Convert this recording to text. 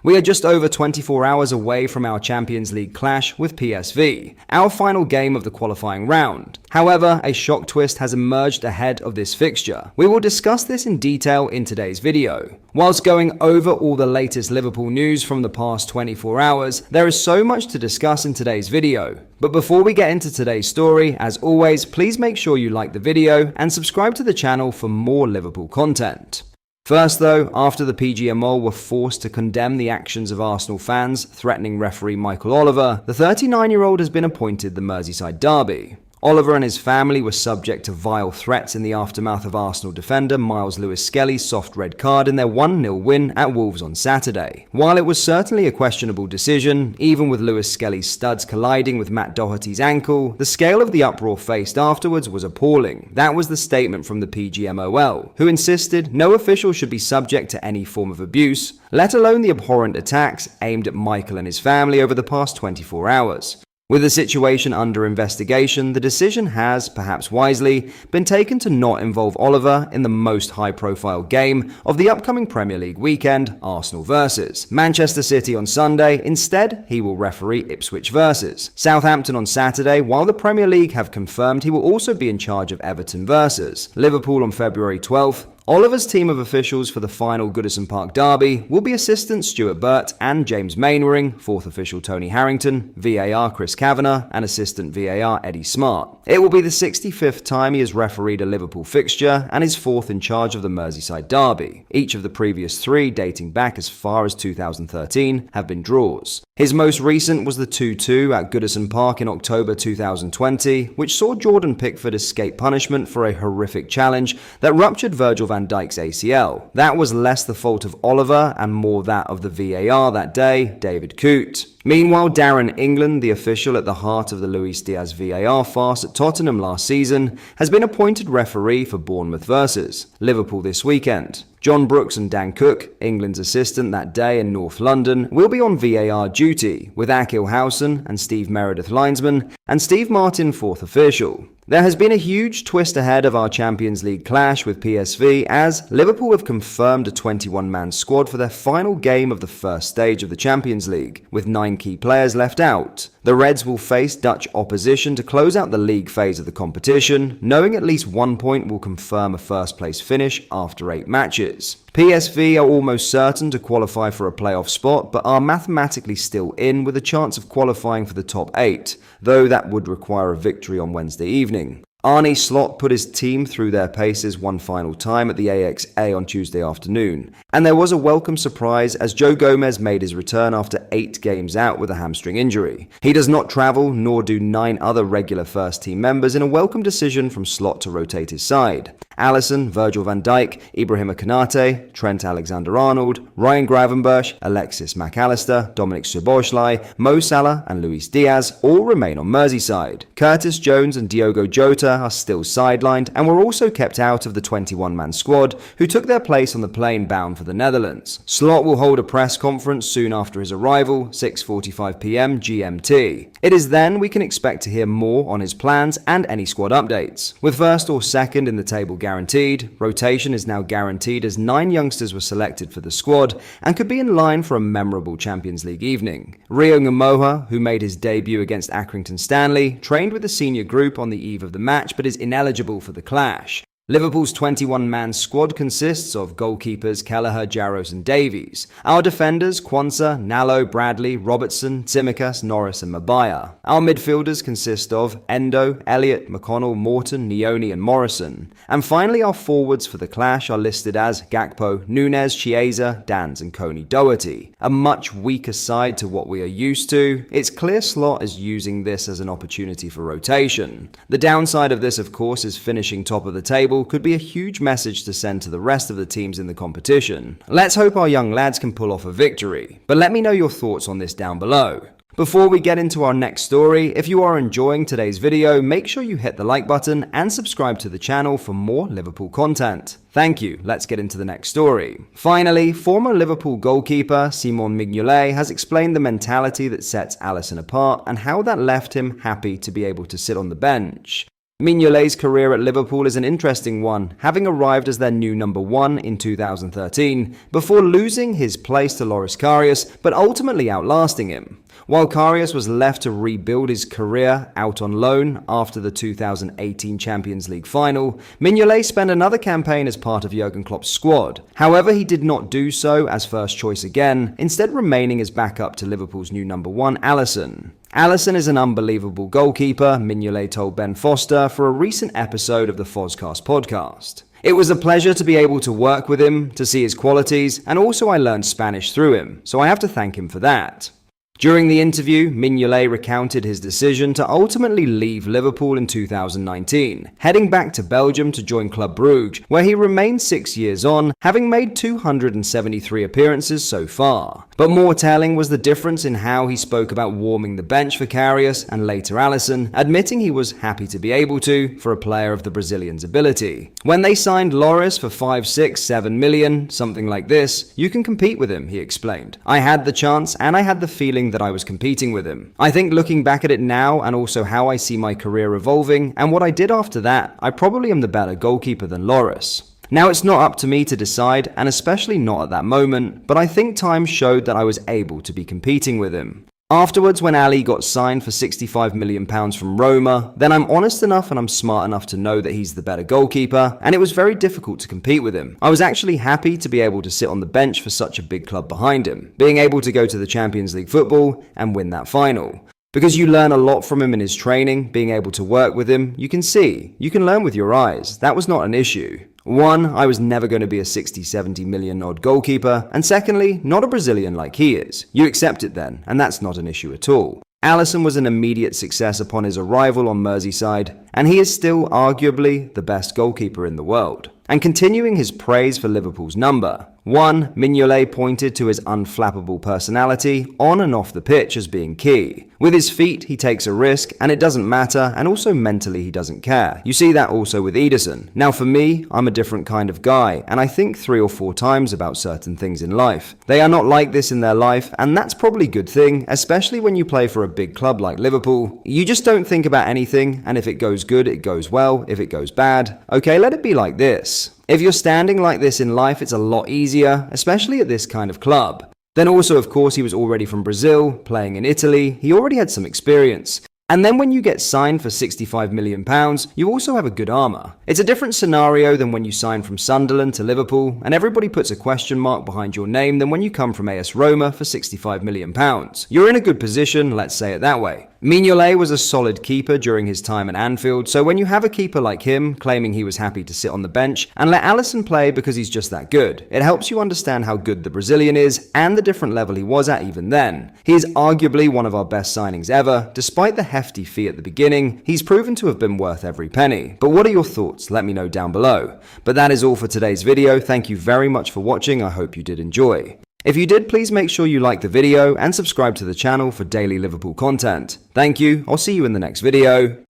We are just over 24 hours away from our Champions League clash with PSV, our final game of the qualifying round. However, a shock twist has emerged ahead of this fixture. We will discuss this in detail in today's video. Whilst going over all the latest Liverpool news from the past 24 hours, there is so much to discuss in today's video. But before we get into today's story, as always, please make sure you like the video and subscribe to the channel for more Liverpool content. First though, after the PGMOL were forced to condemn the actions of Arsenal fans threatening referee Michael Oliver, the 39-year-old has been appointed the Merseyside derby. Oliver and his family were subject to vile threats in the aftermath of Arsenal defender Miles Lewis-Skelly's soft red card in their 1-0 win at Wolves on Saturday. While it was certainly a questionable decision, even with Lewis-Skelly's studs colliding with Matt Doherty's ankle, the scale of the uproar faced afterwards was appalling. That was the statement from the PGMOL, who insisted no official should be subject to any form of abuse, let alone the abhorrent attacks aimed at Michael and his family over the past 24 hours. With the situation under investigation, the decision has, perhaps wisely, been taken to not involve Oliver in the most high-profile game of the upcoming Premier League weekend, Arsenal vs Manchester City on Sunday. Instead, he will referee Ipswich vs Southampton on Saturday, while the Premier League have confirmed he will also be in charge of Everton vs Liverpool on February 12th. Oliver's team of officials for the final Goodison Park derby will be assistant Stuart Burt and James Mainwaring, fourth official Tony Harrington, VAR Chris Kavanagh, and assistant VAR Eddie Smart. It will be the 65th time he has refereed a Liverpool fixture and is fourth in charge of the Merseyside derby. Each of the previous three, dating back as far as 2013, have been draws. His most recent was the 2-2 at Goodison Park in October 2020, which saw Jordan Pickford escape punishment for a horrific challenge that ruptured Virgil van Dijk's ACL. That was less the fault of Oliver and more that of the VAR that day, David Coote. Meanwhile, Darren England, the official at the heart of the Luis Diaz VAR farce at Tottenham last season, has been appointed referee for Bournemouth vs Liverpool this weekend. John Brooks and Dan Cook, England's assistant that day in North London, will be on VAR duty, with Akil Howson and Steve Meredith linesman, and Steve Martin fourth official. There has been a huge twist ahead of our Champions League clash with PSV as Liverpool have confirmed a 21-man squad for their final game of the first stage of the Champions League, with 9 key players left out. The Reds will face Dutch opposition to close out the league phase of the competition, knowing at least 1 point will confirm a first-place finish after 8 matches. PSV are almost certain to qualify for a playoff spot, but are mathematically still in with a chance of qualifying for the top 8, though that would require a victory on Wednesday evening. Arne Slot put his team through their paces one final time at the AXA on Tuesday afternoon, and there was a welcome surprise as Joe Gomez made his return after 8 games out with a hamstring injury. He does not travel, nor do 9 other regular first-team members, in a welcome decision from Slot to rotate his side. Alisson, Virgil van Dijk, Ibrahima Konate, Trent Alexander-Arnold, Ryan Gravenberch, Alexis Mac Allister, Dominic Szoboszlai, Mo Salah and Luis Diaz all remain on Merseyside. Curtis Jones and Diogo Jota are still sidelined and were also kept out of the 21-man squad, who took their place on the plane bound for the Netherlands. Slot will hold a press conference soon after his arrival, 6:45 p.m. GMT. It is then we can expect to hear more on his plans and any squad updates. With first or second in the table guaranteed, rotation is now guaranteed as 9 youngsters were selected for the squad and could be in line for a memorable Champions League evening. Rio Ngamoha, who made his debut against Accrington Stanley, trained with the senior group on the eve of the match but is ineligible for the clash. Liverpool's 21-man squad consists of goalkeepers Kelleher, Jarros and Davies. Our defenders Quansah, Nallo, Bradley, Robertson, Tsimikas, Norris and Mabaya. Our midfielders consist of Endo, Elliott, McConnell, Morton, Nioni and Morrison. And finally our forwards for the clash are listed as Gakpo, Nunez, Chiesa, Dans and Coney Doherty. A much weaker side to what we are used to. It's clear Slot is using this as an opportunity for rotation. The downside of this of course is finishing top of the table could be a huge message to send to the rest of the teams in the competition. Let's hope our young lads can pull off a victory, but let me know your thoughts on this down below. Before we get into our next story, if you are enjoying today's video, make sure you hit the like button and subscribe to the channel for more Liverpool content. Thank you, let's get into the next story. Finally, former Liverpool goalkeeper Simon Mignolet has explained the mentality that sets Alisson apart and how that left him happy to be able to sit on the bench. Mignolet's career at Liverpool is an interesting one, having arrived as their new number 1 in 2013, before losing his place to Loris Karius, but ultimately outlasting him. While Karius was left to rebuild his career out on loan after the 2018 Champions League final, Mignolet spent another campaign as part of Jurgen Klopp's squad. However, he did not do so as first choice again, instead remaining as backup to Liverpool's new number 1, Alisson. Alisson is an unbelievable goalkeeper, Mignolet told Ben Foster for a recent episode of the Fozcast podcast. It was a pleasure to be able to work with him, to see his qualities, and also I learned Spanish through him, so I have to thank him for that. During the interview, Mignolet recounted his decision to ultimately leave Liverpool in 2019, heading back to Belgium to join Club Brugge, where he remained 6 years on, having made 273 appearances so far. But more telling was the difference in how he spoke about warming the bench for Karius and later Alisson, admitting he was happy to be able to for a player of the Brazilian's ability. When they signed Loris for 5, 6, 7 million, something like this, you can compete with him, he explained. I had the chance and I had the feeling that I was competing with him. I think looking back at it now and also how I see my career evolving and what I did after that, I probably am the better goalkeeper than Loris. Now it's not up to me to decide, and especially not at that moment, but I think time showed that I was able to be competing with him. Afterwards, when Ali got signed for £65 million from Roma, then I'm honest enough and I'm smart enough to know that he's the better goalkeeper, and it was very difficult to compete with him. I was actually happy to be able to sit on the bench for such a big club behind him, being able to go to the Champions League football and win that final. Because you learn a lot from him in his training, being able to work with him, you can learn with your eyes. That was not an issue. One, I was never going to be a 60-70 million odd goalkeeper, and secondly, not a Brazilian like he is. You accept it then, and that's not an issue at all. Alisson was an immediate success upon his arrival on Merseyside, and he is still arguably the best goalkeeper in the world. And continuing his praise for Liverpool's number, 1. Mignolet pointed to his unflappable personality on and off the pitch as being key. With his feet, he takes a risk, and it doesn't matter, and also mentally he doesn't care. You see that also with Ederson. Now for me, I'm a different kind of guy, and I think 3 or 4 times about certain things in life. They are not like this in their life, and that's probably a good thing, especially when you play for a big club like Liverpool. You just don't think about anything, and if it goes good, it goes well. If it goes bad, okay, let it be like this. If you're standing like this in life, it's a lot easier, especially at this kind of club. Then also, of course, he was already from Brazil, playing in Italy. He already had some experience. And then when you get signed for £65 million, you also have a good armour. It's a different scenario than when you sign from Sunderland to Liverpool, and everybody puts a question mark behind your name than when you come from AS Roma for £65 million. You're in a good position, let's say it that way. Mignolet was a solid keeper during his time at Anfield, so when you have a keeper like him claiming he was happy to sit on the bench and let Alisson play because he's just that good, it helps you understand how good the Brazilian is and the different level he was at even then. He is arguably one of our best signings ever. Despite the hefty fee at the beginning, he's proven to have been worth every penny. But what are your thoughts? Let me know down below. But that is all for today's video. Thank you very much for watching. I hope you did enjoy. If you did, please make sure you like the video and subscribe to the channel for daily Liverpool content. Thank you. I'll see you in the next video.